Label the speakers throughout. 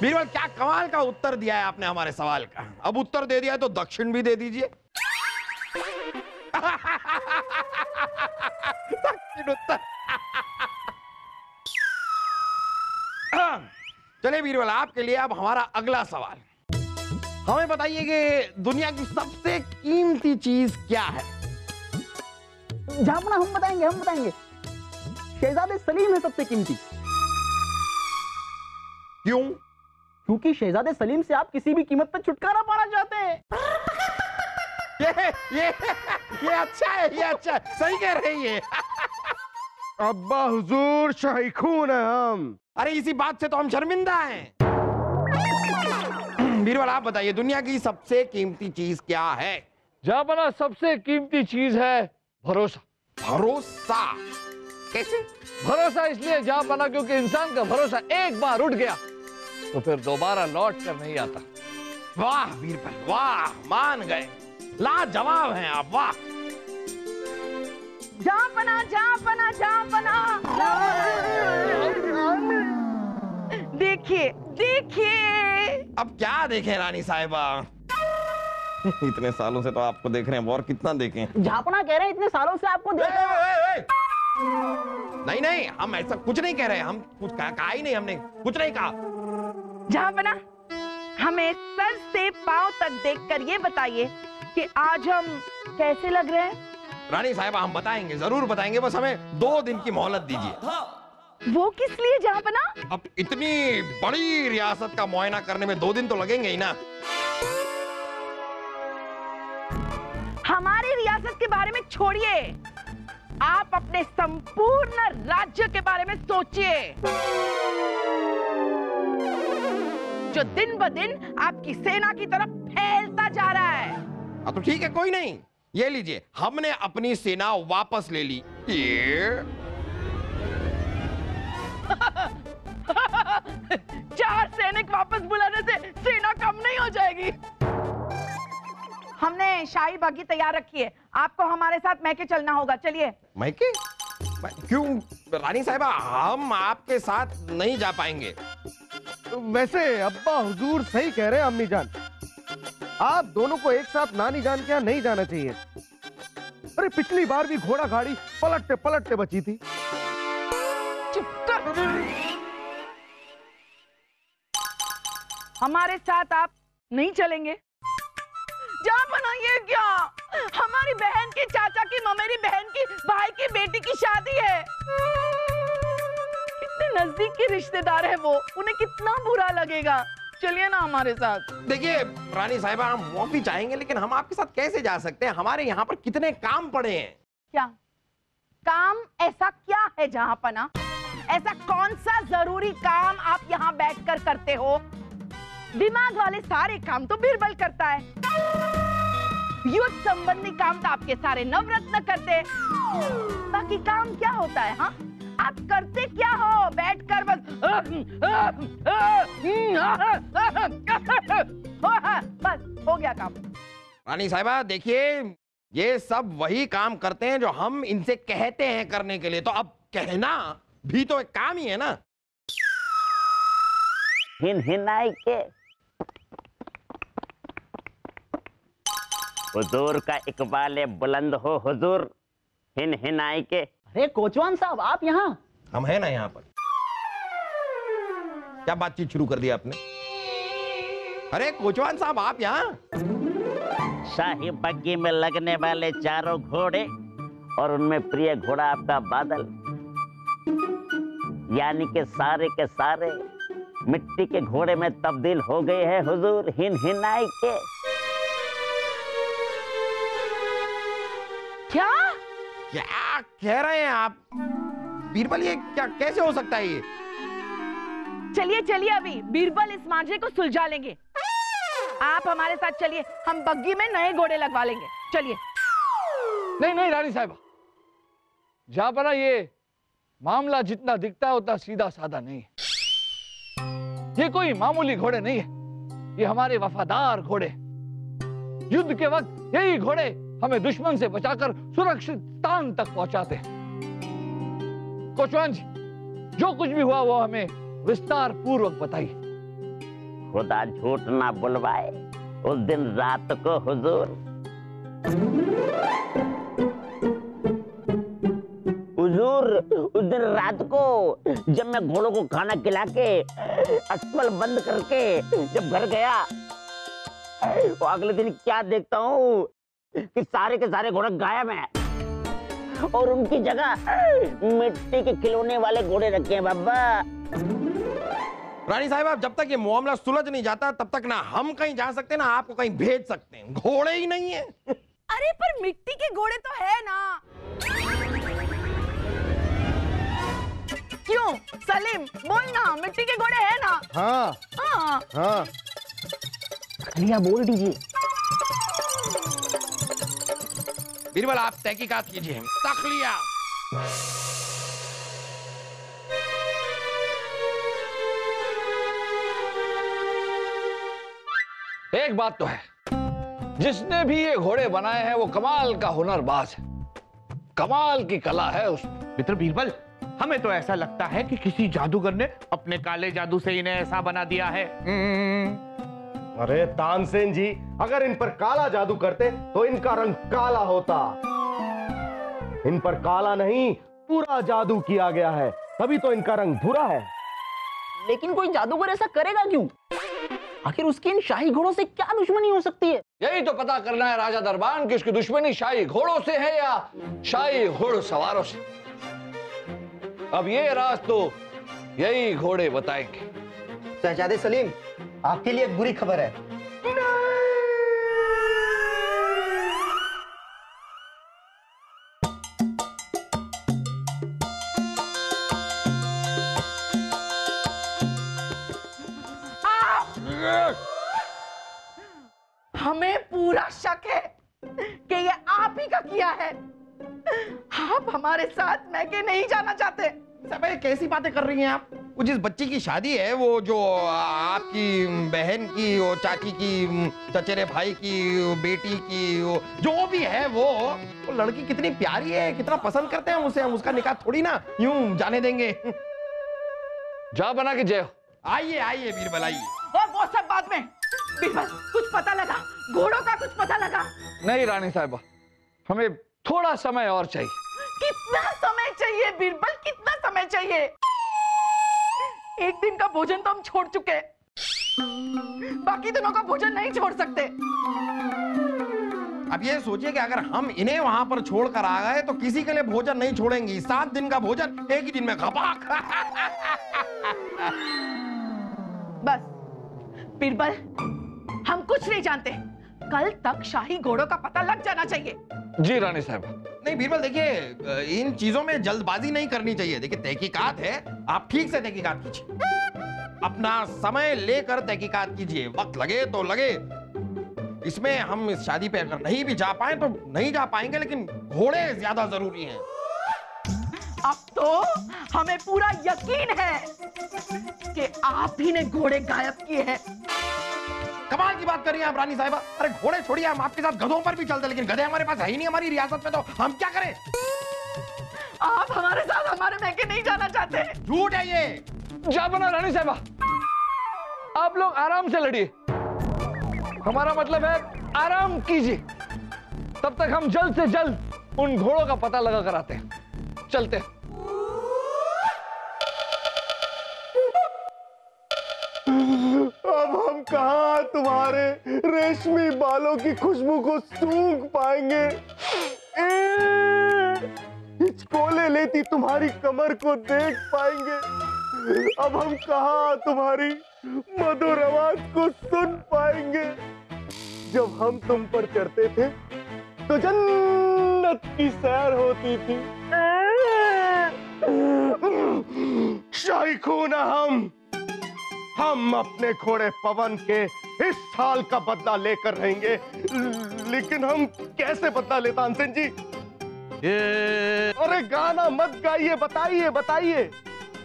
Speaker 1: बीरबल, क्या कमाल का उत्तर दिया है आपने हमारे सवाल का। अब उत्तर दे दिया तो दक्षिण भी दे दीजिए। दक्षिण उत्तर। चलिए बीरबल, आपके लिए अब हमारा अगला सवाल। हमें बताइए कि दुनिया की सबसे कीमती चीज क्या है?
Speaker 2: जहापना हम बताएंगे। शहजादे सलीम है सबसे कीमती।
Speaker 1: क्यों?
Speaker 2: क्योंकि शहजादे सलीम से आप किसी भी कीमत पर छुटकारा पाना चाहते हैं।
Speaker 1: ये अच्छा है, ये अच्छा है, सही कह रही है।
Speaker 3: अब्बा हुजूर, शाही खून है हम।
Speaker 1: अरे इसी बात से तो हम शर्मिंदा हैं। बीरबल, आप बताइए दुनिया की सबसे कीमती चीज क्या है?
Speaker 4: जहापना सबसे कीमती चीज है भरोसा।
Speaker 1: भरोसा? कैसे?
Speaker 4: भरोसा इसलिए जहापना क्योंकि इंसान का भरोसा एक बार उठ गया तो फिर दोबारा लौट कर नहीं आता।
Speaker 1: वाह बीरबल, वाह, मान गए, लाजवाब हैं आप, वाह।
Speaker 5: जहापना। देखिए।
Speaker 1: अब क्या देखें रानी साहिबा? इतने सालों से तो आपको देख रहे हैं, और कितना देखें?
Speaker 2: जहापना कह रहे हैं इतने सालों से आपको देख रहे हैं।
Speaker 1: नहीं, हम ऐसा कुछ नहीं कह रहे, हम कुछ कहा ही नहीं, हमने कुछ नहीं कहा।
Speaker 5: जहापना, हमें सर से पांव तक देखकर ये बताइए कि आज हम कैसे लग रहे हैं?
Speaker 1: रानी साहिबा, हम बताएंगे, जरूर बताएंगे, बस हमें 2 दिन की मोहलत दीजिए।
Speaker 5: वो किस लिए जहापना?
Speaker 1: अब इतनी बड़ी रियासत का मुआयना करने में 2 दिन तो लगेंगे ही ना।
Speaker 5: हमारी रियासत के बारे में छोड़िए, आप अपने संपूर्ण राज्य के बारे में सोचिए, जो दिन ब दिन आपकी सेना की तरफ फैलता जा रहा है।
Speaker 1: हाँ तो ठीक है, कोई नहीं, ये लीजिए, हमने अपनी सेना वापस ले ली। ये
Speaker 5: 4 सैनिक वापस बुलाने से सेना कम नहीं हो जाएगी। हमने शाही बग्गी तैयार रखी है, आपको हमारे साथ मैके चलना होगा, चलिए।
Speaker 1: मैके? क्यों रानी साहिबा, हम आपके साथ नहीं जा पाएंगे।
Speaker 3: वैसे अब्बा हुजूर सही कह रहे हैं अम्मी जान, आप दोनों को एक साथ नानी जान के यहाँ नहीं जाना चाहिए। अरे पिछली बार भी घोड़ा गाड़ी पलटते बची थी।
Speaker 5: चुप कर। हमारे साथ आप नहीं चलेंगे? जहापना, ये क्या? हमारी बहन के चाचा की ममेरी बहन की भाई की बेटी की शादी है। कितने नजदीक के रिश्तेदार है वो, उन्हें कितना बुरा लगेगा। चलिए ना हमारे साथ।
Speaker 1: देखिए रानी साहिबा, हम माफी चाहेंगे, लेकिन हम आपके साथ कैसे जा सकते हैं? हमारे यहाँ पर कितने काम पड़े हैं।
Speaker 5: क्या काम? ऐसा क्या है जहापना? ऐसा कौन सा जरूरी काम आप यहाँ बैठकर करते हो? दिमाग वाले सारे काम तो बीरबल करता है। युद्ध संबंधी काम तो आपके सारे नवरत्न करते। बाकी काम क्या होता है? हाँ, आप करते क्या हो? बैठकर बस बस हो गया काम।
Speaker 1: रानी साहिबा देखिए, ये सब वही काम करते हैं जो हम इनसे कहते हैं करने के लिए, तो अब कहना भी तो एक काम ही है ना।
Speaker 6: हिनाई के हुजूर का इकबाल बुलंद हो हुजूर, हिनाई के।
Speaker 2: अरे कोचवान साहब, आप यहाँ?
Speaker 1: हम है ना यहाँ पर। क्या बातचीत शुरू कर दी आपने? अरे कोचवान साहब, आप यहाँ?
Speaker 6: शाही बग्गी में लगने वाले 4 घोड़े और उनमें प्रिय घोड़ा आपका बादल, यानी के सारे मिट्टी के घोड़े में तब्दील हो गए हैं हुजूर, हिनाई के।
Speaker 5: क्या
Speaker 1: कह रहे हैं आप बीरबल? ये क्या, कैसे हो सकता है ये?
Speaker 5: चलिए अभी बीरबल इस मामले को सुलझा लेंगे। आप हमारे साथ चलिए, हम बग्गी में नए घोड़े लगवा लेंगे। चलिए।
Speaker 4: नहीं रानी साहिबा, जहापना ये मामला जितना दिखता है उतना सीधा साधा नहीं है। ये कोई मामूली घोड़े नहीं है, ये हमारे वफादार घोड़े। युद्ध के वक्त यही घोड़े हमें दुश्मन से बचाकर सुरक्षित स्थान तक पहुंचाते हैं। कोचवान जी, जो कुछ भी हुआ वो हमें विस्तार पूर्वक बताइए।
Speaker 6: खुदा झूठ ना बुलवाए, उस दिन रात को हुजूर उस दिन रात को जब मैं घोड़ों को खाना खिला के अस्पताल बंद करके जब घर गया, तो अगले दिन क्या देखता हूँ कि सारे के सारे घोड़े गायब हैं और उनकी जगह मिट्टी के खिलौने वाले घोड़े रखे हैं। बाबा
Speaker 1: रानी साहिबा, जब तक ये मामला सुलझ नहीं जाता तब तक ना हम कहीं जा सकते ना आपको कहीं भेज सकते हैं। घोड़े ही नहीं है।
Speaker 5: अरे पर मिट्टी के घोड़े तो है ना। क्यों सलीम, बोल ना, मिट्टी के घोड़े है ना?
Speaker 3: हाँ
Speaker 5: हाँ
Speaker 3: हाँ,
Speaker 2: लिया बोल दीजिए।
Speaker 1: बीरबल, आप तहकीकात कीजिए। तखलिया।
Speaker 4: एक बात तो है, जिसने भी ये घोड़े बनाए हैं वो कमाल का हुनरबाज है, कमाल की कला है उसमें।
Speaker 7: मित्र बीरबल, हमें तो ऐसा लगता है कि किसी जादूगर ने अपने काले जादू से इन्हें ऐसा बना दिया है।
Speaker 3: अरे तानसेन जी, अगर इन पर काला जादू करते तो इनका रंग काला होता। इन पर काला नहीं, पूरा जादू किया गया है, तभी तो इनका रंग भूरा है।
Speaker 2: लेकिन कोई जादूगर ऐसा करेगा क्यों? आखिर उसकी इन शाही घोड़ों से क्या दुश्मनी हो सकती है?
Speaker 4: यही तो पता करना है राजा दरबान कि उसकी दुश्मनी शाही घोड़ों से है या शाही घोड़सवारों से। अब ये राज तो यही घोड़े बताएंगे।
Speaker 8: शहजादे सलीम, आपके लिए एक बुरी खबर है।
Speaker 5: हमें पूरा शक है कि ये आप ही का किया है। आप हमारे साथ मैके नहीं जाना चाहते।
Speaker 1: सब ये कैसी बातें कर रही हैं आप? वो जिस बच्ची की शादी है, वो जो आपकी बहन की, वो चाची की, चचेरे भाई की, वो बेटी की, वो जो भी है, वो लड़की कितनी प्यारी है, कितना पसंद करते हैं उसे। हम उसका निकाह थोड़ी ना यूं जाने देंगे।
Speaker 4: जा बना के जय हो।
Speaker 1: आइए आइए बीरबल, आइए।
Speaker 5: और वो सब बाद में। बीरबल, कुछ पता लगा? घोड़ों का कुछ पता लगा?
Speaker 4: नहीं रानी साहिबा, हमें थोड़ा समय और चाहिए।
Speaker 5: कितना समय चाहिए बीरबल, कितना समय चाहिए? एक दिन का भोजन तो हम छोड़ चुके, बाकी दिनों का भोजन नहीं छोड़ सकते।
Speaker 1: अब ये सोचिए कि अगर हम इन्हें वहां पर छोड़कर आ गए तो किसी के लिए भोजन नहीं छोड़ेंगी। 7 दिन का भोजन एक ही दिन में खपाक।
Speaker 5: बस बीरबल, हम कुछ नहीं जानते। कल तक शाही घोड़ों का पता लग जाना चाहिए।
Speaker 4: जी रानी साहिबा।
Speaker 1: नहीं बीरबल, देखिए इन चीजों में जल्दबाजी नहीं करनी चाहिए। देखिए तहकीकात है, आप ठीक से तहकीकात कीजिए, अपना समय लेकर तहकीकात कीजिए। वक्त लगे तो लगे। इसमें हम इस शादी पे अगर नहीं भी जा पाए तो नहीं जा पाएंगे, लेकिन घोड़े ज्यादा जरूरी हैं।
Speaker 5: अब तो हमें पूरा यकीन है कि आप ही ने घोड़े गायब किए हैं।
Speaker 1: कमाल की बात कर रही हैं आप रानी साहिबा। अरे घोड़े छोड़िए, हम आपके साथ गधों पर भी चलते, लेकिन गधे हमारे पास है ही नहीं हमारी रियासत में, तो हम क्या करें?
Speaker 5: आप हमारे साथ हमारे मैके नहीं जाना चाहते।
Speaker 1: झूठ है ये।
Speaker 4: जा बना रानी साहिबा, आप लोग आराम से लड़िए। हमारा मतलब है आराम कीजिए। तब तक हम जल्द से जल्द उन घोड़ों का पता लगा कर आते हैं। चलते हैं।
Speaker 3: अब हम कहाँ तुम्हारे रेशमी बालों की खुशबू को सूंघ पाएंगे? हिचकोले लेती तुम्हारी कमर को देख पाएंगे? अब हम कहाँ तुम्हारी मधुर आवाज को सुन पाएंगे? जब हम तुम पर चढ़ते थे तो जन्नत की सैर होती थी। शाही खून हम अपने घोड़े पवन के इस साल का बदला लेकर रहेंगे। लेकिन हम कैसे बदला ले तानसेन जी? अरे गाना मत गाइए, बताइए बताइए।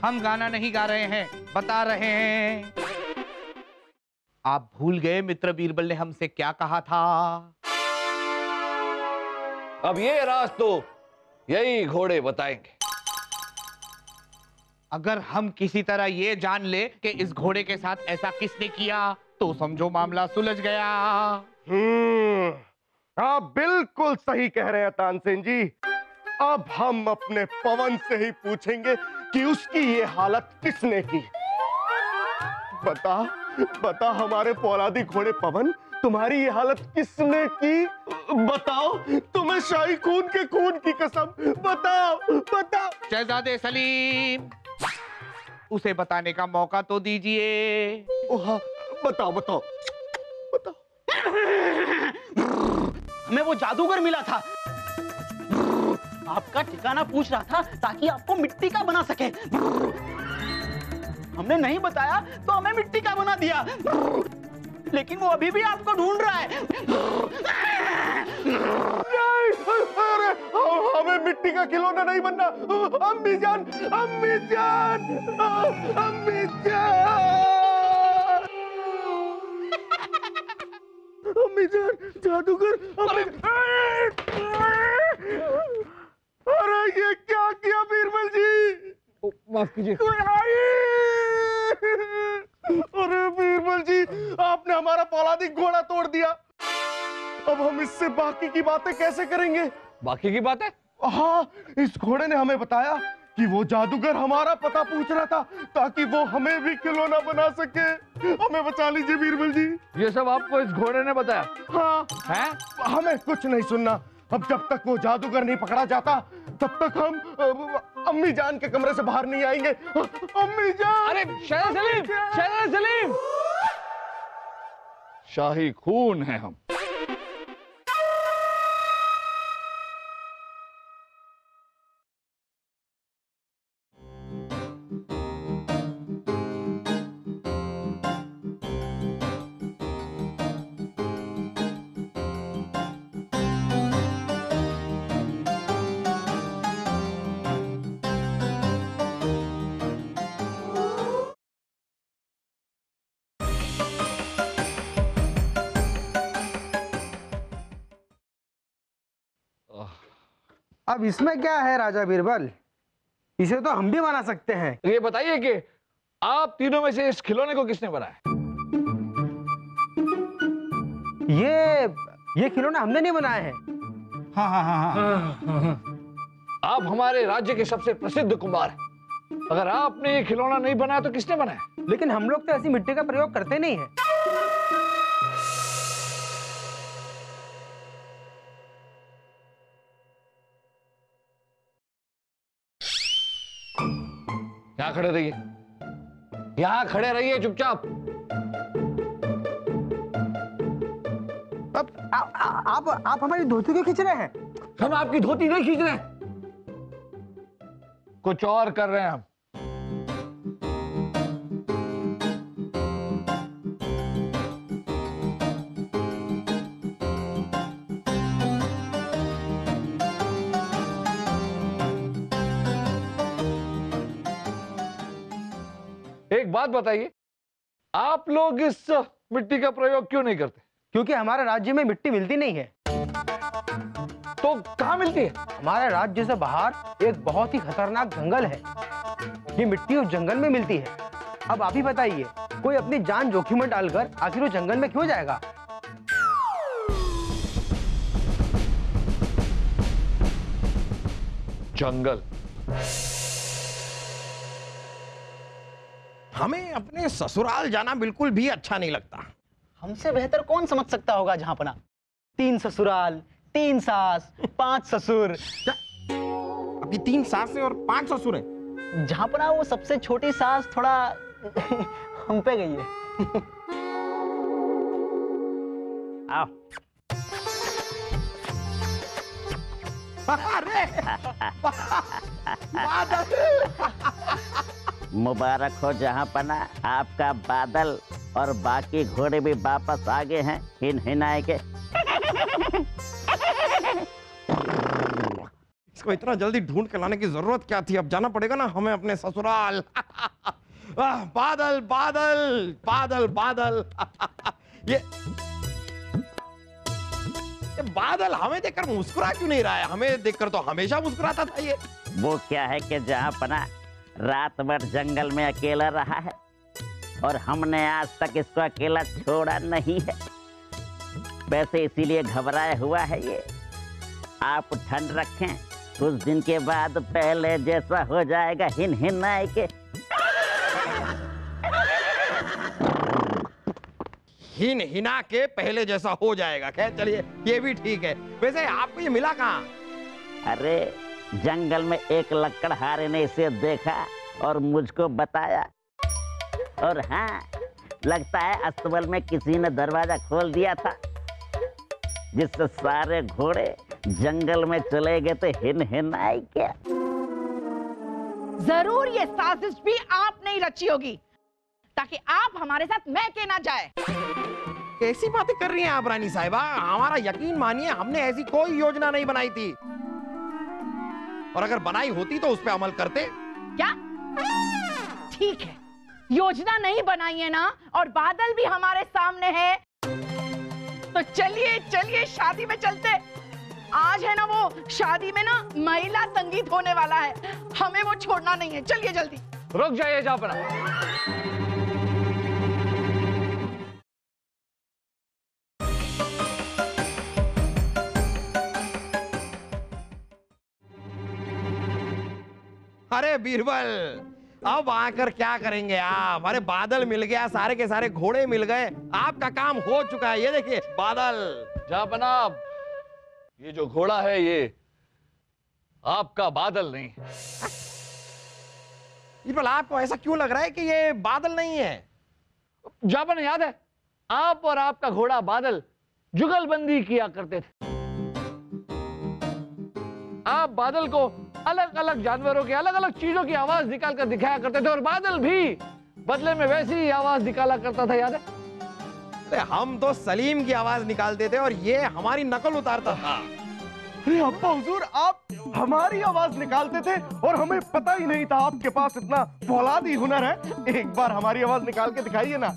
Speaker 7: हम गाना नहीं गा रहे हैं, बता रहे हैं। आप भूल गए मित्र बीरबल ने हमसे क्या कहा था?
Speaker 4: अब ये राज तो यही घोड़े बताएंगे।
Speaker 7: अगर हम किसी तरह ये जान ले कि इस घोड़े के साथ ऐसा किसने किया तो समझो मामला सुलझ गया।
Speaker 3: आप बिल्कुल सही कह रहे हैं तानसेन जी। अब हम अपने पवन से ही पूछेंगे कि उसकी ये हालत किसने की। बता बता हमारे फौलादी घोड़े पवन, तुम्हारी ये हालत किसने की? बताओ, तुम्हें शाही खून की कसम, बताओ बताओ।
Speaker 7: शहजादे सलीम, उसे बताने का मौका तो दीजिए।
Speaker 3: हाँ, बताओ बताओ बताओ।
Speaker 2: हमें वो जादूगर मिला था, आपका ठिकाना पूछ रहा था ताकि आपको मिट्टी का बना सके। हमने नहीं बताया तो हमें मिट्टी का बना दिया, लेकिन वो अभी भी आपको ढूंढ रहा है।
Speaker 3: अरे हमें मिट्टी का खिलौना नहीं बनना। अम्मी जान, अम्मी जान, अम्मी जान, अम्मी जान, जादूगर, अरे ये क्या किया बीरबल जी?
Speaker 4: माफ कीजिए।
Speaker 3: अरे बीरबल जी, आपने हमारा फौलादी घोड़ा तोड़ दिया। अब हम इससे बाकी की बातें कैसे करेंगे?
Speaker 4: बाकी की बात है?
Speaker 3: हाँ, इस घोड़े ने हमें बताया कि वो जादूगर हमारा पता पूछ रहा था ताकि वो हमें भी खिलौना बना सके। हमें बचा लीजिए बीरबल जी।
Speaker 4: ये सब आपको इस घोड़े ने बताया?
Speaker 3: हाँ
Speaker 4: हैं?
Speaker 3: हमें कुछ नहीं सुनना। अब जब तक वो जादूगर नहीं पकड़ा जाता तब तक हम अम्मी जान के कमरे से बाहर नहीं आएंगे। अम्मी जान!
Speaker 4: अरे शहजादे सलीम, शहजादे सलीम, शाही खून है हम।
Speaker 9: अब इसमें क्या है राजा बीरबल, इसे तो हम भी बना सकते हैं।
Speaker 4: ये बताइए कि आप तीनों में से इस खिलौने को किसने बनाया?
Speaker 9: ये खिलौना हमने नहीं बनाए हैं।
Speaker 7: हाँ हाँ हाँ हाँ।
Speaker 4: आप हमारे राज्य के सबसे प्रसिद्ध कुम्हार हैं। अगर आपने ये खिलौना नहीं बनाया तो किसने बनाया?
Speaker 9: लेकिन हम लोग तो ऐसी मिट्टी का प्रयोग करते नहीं है।
Speaker 4: यहाँ खड़े रहिए, यहाँ खड़े रहिए चुपचाप।
Speaker 9: अब आप हमारी धोती क्यों खींच रहे हैं?
Speaker 4: हम आपकी धोती नहीं खींच रहे, कुछ और कर रहे हैं हम। एक बात बताइए, आप लोग इस मिट्टी का प्रयोग क्यों नहीं करते?
Speaker 9: क्योंकि हमारे राज्य में मिट्टी मिलती नहीं है।
Speaker 4: तो कहाँ मिलती है?
Speaker 9: हमारे राज्य से बाहर एक बहुत ही खतरनाक जंगल है। ये मिट्टी उस जंगल में मिलती है। अब आप ही बताइए, कोई अपनी जान जोखिम में डालकर आखिर वो जंगल में क्यों जाएगा?
Speaker 4: जंगल?
Speaker 1: हमें अपने ससुराल जाना बिल्कुल भी अच्छा नहीं लगता।
Speaker 2: हमसे बेहतर कौन समझ सकता होगा जहांपना। 3 ससुराल, 3 सास, 5 ससुर।
Speaker 1: अभी 3 सासें और 5 ससुर हैं।
Speaker 2: जहांपना वो सबसे छोटी सास थोड़ा हम पे गई है।
Speaker 6: आओ।
Speaker 1: अरे
Speaker 6: मुबारक हो जहां पना, आपका बादल और बाकी घोड़े भी वापस आ गए हैं हिन हिनाए के।
Speaker 1: इसको इतना जल्दी ढूंढ के लाने की जरूरत क्या थी? अब जाना पड़ेगा ना हमें अपने ससुराल। बादल बादल बादल बादल। ये बादल हमें देखकर मुस्कुरा क्यों नहीं रहा है? हमें देखकर तो हमेशा मुस्कुराता था ये।
Speaker 6: वो क्या है कि जहाँ पना रात भर जंगल में अकेला रहा है और हमने आज तक इसको अकेला छोड़ा नहीं है, वैसे इसीलिए घबराया हुआ है ये। आप ठंड रखें, कुछ दिन के बाद पहले जैसा हो जाएगा। हिन हिन आए के
Speaker 1: हिन हिना के पहले जैसा हो जाएगा। खैर चलिए, ये भी ठीक है। वैसे आपको ये मिला कहाँ?
Speaker 6: अरे जंगल में एक लकड़हारे ने इसे देखा और मुझको बताया। और हाँ, लगता है अस्तबल में किसी ने दरवाजा खोल दिया था, जिससे सारे घोड़े जंगल में चले गए थे। हिन हिन आई क्या?
Speaker 5: जरूर ये साजिश भी आपने ही रची होगी, ताकि आप हमारे साथ मैके ना जाए।
Speaker 1: कैसी बातें कर रही हैं आप रानी साहिबा? हमारा यकीन मानिए, हमने ऐसी कोई योजना नहीं बनाई थी, और अगर बनाई होती तो उस पर अमल करते।
Speaker 5: क्या? ठीक है, योजना नहीं बनाई है ना, और बादल भी हमारे सामने है, तो चलिए चलिए शादी में चलते। आज है ना वो शादी में ना महिला संगीत होने वाला है, हमें वो छोड़ना नहीं है। चलिए जल्दी।
Speaker 4: रुक जाइए जापना।
Speaker 1: अरे बीरबल, अब आकर क्या करेंगे आप? अरे बादल मिल गया, सारे के सारे घोड़े मिल गए, आपका काम हो चुका है। ये देखिए बादल।
Speaker 4: जापना, ये जो घोड़ा है ये आपका बादल नहीं है।
Speaker 1: बीरबल, आपको ऐसा क्यों लग रहा है कि ये बादल नहीं है?
Speaker 4: जापना, याद है आप और आपका घोड़ा बादल जुगलबंदी किया करते थे। आप बादल को अलग अलग जानवरों की अलग अलग चीजों की आवाज निकाल कर दिखाया करते थे, और बादल भी बदले में वैसी ही आवाज निकाला करता था, याद है?
Speaker 1: अरे हम तो सलीम की आवाज निकालते थे और ये हमारी नकल उतारता था।
Speaker 3: अरे अब्बा हुजूर, आप हमारी आवाज निकालते थे और हमें पता ही नहीं था आपके पास इतना फौलादी हुनर है। एक बार हमारी आवाज निकाल के दिखाइए ना।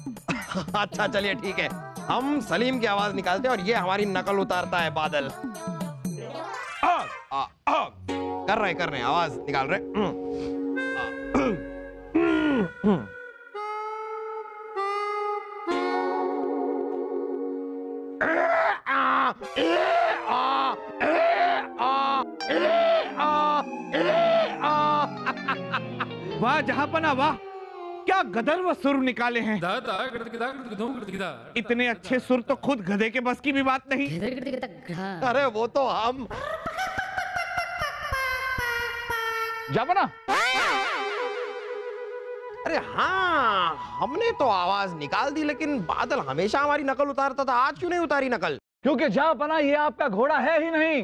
Speaker 1: अच्छा चलिए ठीक है, हम सलीम की आवाज निकालते हैं और ये हमारी नकल उतारता है बादल। कर रहे आवाज निकाल रहे।
Speaker 7: वाह जहांपना वाह, क्या गदर सुर निकाले हैं। इतने अच्छे सुर तो खुद गधे के बस की भी बात नहीं।
Speaker 1: अरे वो तो हम।
Speaker 4: जापना,
Speaker 1: अरे हाँ, हमने तो आवाज निकाल दी, लेकिन बादल हमेशा हमारी नकल उतारता था। आज क्यों नहीं उतारी नकल?
Speaker 4: क्योंकि जापना ये आपका घोड़ा है ही नहीं।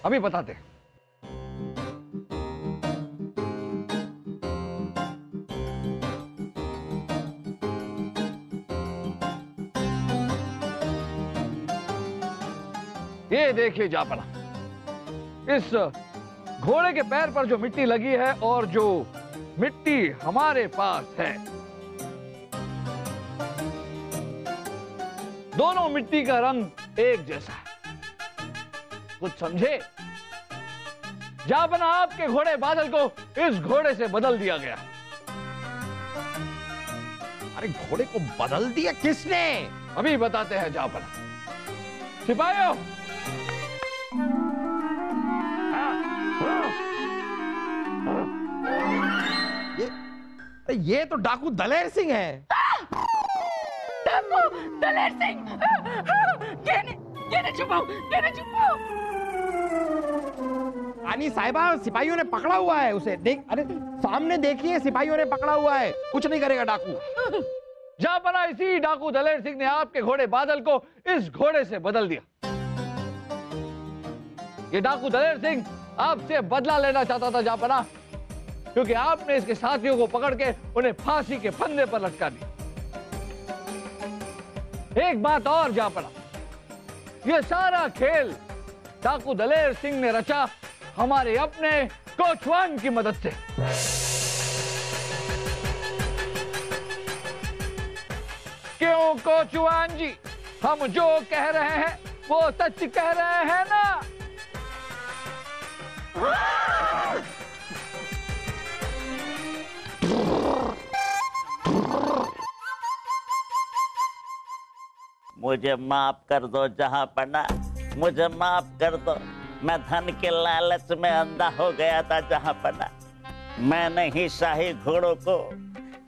Speaker 4: अभी बताते। ये देखिए जापना, इस घोड़े के पैर पर जो मिट्टी लगी है और जो मिट्टी हमारे पास है, दोनों मिट्टी का रंग एक जैसा है। कुछ समझे? जापना, आपके घोड़े बादल को इस घोड़े से बदल दिया गया।
Speaker 1: अरे घोड़े को बदल दिया किसने?
Speaker 4: अभी बताते हैं जापना। सिपाहियों,
Speaker 1: ये तो डाकू दलेर सिंह है।
Speaker 5: डाकू दलेर सिंह, छुपाओ।
Speaker 1: रानी साहिबा, सिपाहियों ने पकड़ा हुआ है उसे। देख, अरे सामने देखिए, सिपाहियों ने पकड़ा हुआ है। कुछ नहीं करेगा डाकू।
Speaker 4: जापना, इसी डाकू दलेर सिंह ने आपके घोड़े बादल को इस घोड़े से बदल दिया। ये डाकू दलेर सिंह आपसे बदला लेना चाहता था जापना, क्योंकि आपने इसके साथियों को पकड़ के उन्हें फांसी के फंदे पर लटका दिया। एक बात और जापना, ये सारा खेल डाकू दलेर सिंह ने रचा हमारे अपने कोचवान की मदद से। क्यों कोचवान जी? हम जो कह रहे हैं वो सच कह रहे हैं ना?
Speaker 6: मुझे माफ कर दो जहाँपना, मुझे माफ कर दो। मैं धन के लालच में अंधा हो गया था जहाँपना। मैंने ही शाही घोड़ों को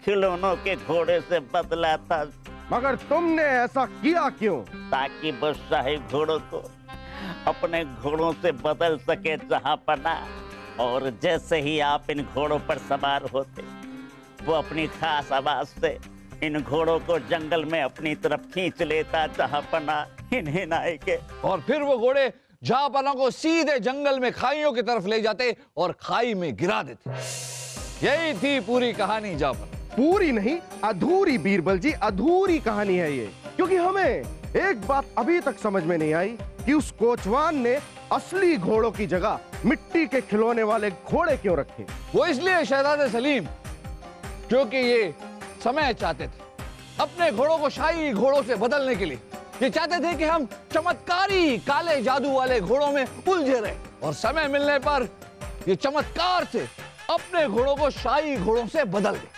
Speaker 6: खिलौनों के घोड़े से बदला था।
Speaker 3: मगर तुमने ऐसा किया क्यों?
Speaker 6: ताकि वो शाही घोड़ों को अपने घोड़ों से बदल सके जहाँपना। और जैसे ही आप इन घोड़ों पर सवार होते, वो अपनी खास आवाज से इन घोड़ों को जंगल में अपनी तरफ खींच लेता जहाँपना, हिनहिनाए के।
Speaker 4: और फिर वो घोड़े जहाँपना को सीधे जंगल में खाइयों की तरफ ले जाते और खाई में गिरा देते। यही थी पूरी कहानी जहाँपना।
Speaker 3: पूरी नहीं, अधूरी बीरबल जी, अधूरी कहानी है ये। क्योंकि हमें एक बात अभी तक समझ में नहीं आई कि उस कोचवान ने असली घोड़ों की जगह मिट्टी के खिलौने वाले घोड़े क्यों रखे।
Speaker 4: वो इसलिए शहजादे सलीम, क्योंकि ये समय चाहते थे अपने घोड़ों को शाही घोड़ों से बदलने के लिए। ये चाहते थे कि हम चमत्कारी काले जादू वाले घोड़ों में उलझे रहे और समय मिलने पर ये चमत्कार से अपने घोड़ों को शाही घोड़ों से बदल दे।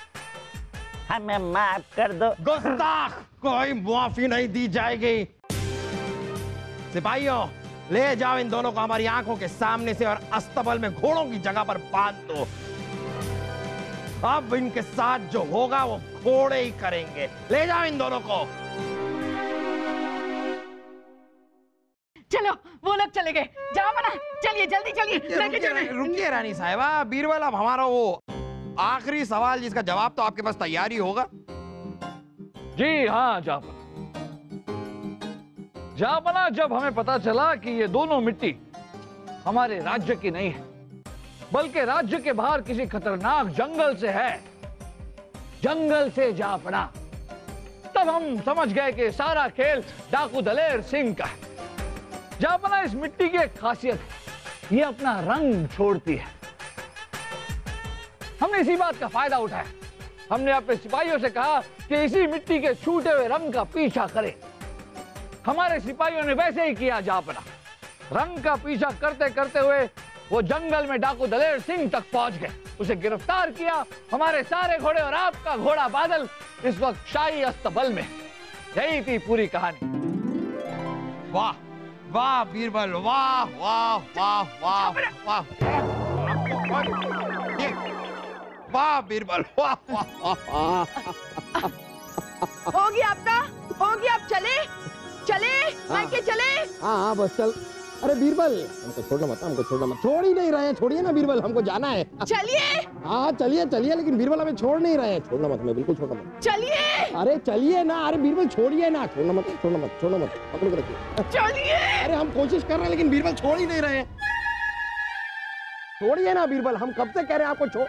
Speaker 6: हमें माफ कर दो।
Speaker 1: गुस्ताख, कोई माफी नहीं दी जाएगी। सिपाहियों, ले जाओ इन दोनों को हमारी आंखों के सामने से और अस्तबल में घोड़ों की जगह पर बांध दो। अब इनके साथ जो होगा वो घोड़े ही करेंगे। ले जाओ इन दोनों को।
Speaker 5: चलो वो लोग चले गए। जहाँपना चलिए, जल्दी चलिए, लेके चलें।
Speaker 1: रुकिए रानी साहिबा। बीरबल, अब हमारा वो आखिरी सवाल जिसका जवाब तो आपके पास तैयार ही होगा।
Speaker 4: जी हाँ जहाँपना। जहाँपना, जब हमें पता चला कि ये दोनों मिट्टी हमारे राज्य की नहीं है, बल्कि राज्य के बाहर किसी खतरनाक जंगल से है, जंगल से जहाँपना, तब हम समझ गए कि सारा खेल डाकू दलेर सिंह का है। जहाँपना, इस मिट्टी की एक खासियत है, ये अपना रंग छोड़ती है। हमने इसी बात का फायदा उठाया। हमने अपने सिपाहियों से कहा कि इसी मिट्टी के छूटे हुए रंग का पीछा करें। हमारे सिपाहियों ने वैसे ही किया। जहाँपना, रंग का पीछा करते करते हुए वो जंगल में डाकू दलेर सिंह तक पहुंच गए, उसे गिरफ्तार किया। हमारे सारे घोड़े और आपका घोड़ा बादल इस वक्त शाही अस्तबल में। यही थी पूरी कहानी।
Speaker 1: वाह वाह बीरबल, वाह वाह वाह वाह वाह वाह बीरबल, वाह वाह वाह।
Speaker 5: हो गया आपका, हो गया। आप चले चले, मायके चले।
Speaker 10: हाँ बस चल। अरे बीरबल, हमको छोड़ना मत, हमको छोड़ना मत। छोड़ ही नहीं रहे हैं, छोड़िए ना बीरबल, हमको जाना है।
Speaker 5: चलिए।
Speaker 10: हाँ चलिए चलिए, लेकिन बीरबल हमें छोड़ नहीं रहे हैं। छोड़ना मत, हमें बिल्कुल छोड़ना मत।
Speaker 5: चलिए।
Speaker 10: अरे चलिए ना, अरे बीरबल छोड़िए ना, छोड़ना मत, छोड़ना मत, छोड़ना मत, पकड़ के रखिए।
Speaker 5: चलिए।
Speaker 10: अरे हम कोशिश कर रहे हैं लेकिन बीरबल छोड़ ही नहीं रहे हैं। छोड़िए ना बीरबल, हम कब से कह रहे हैं आपको छोड़।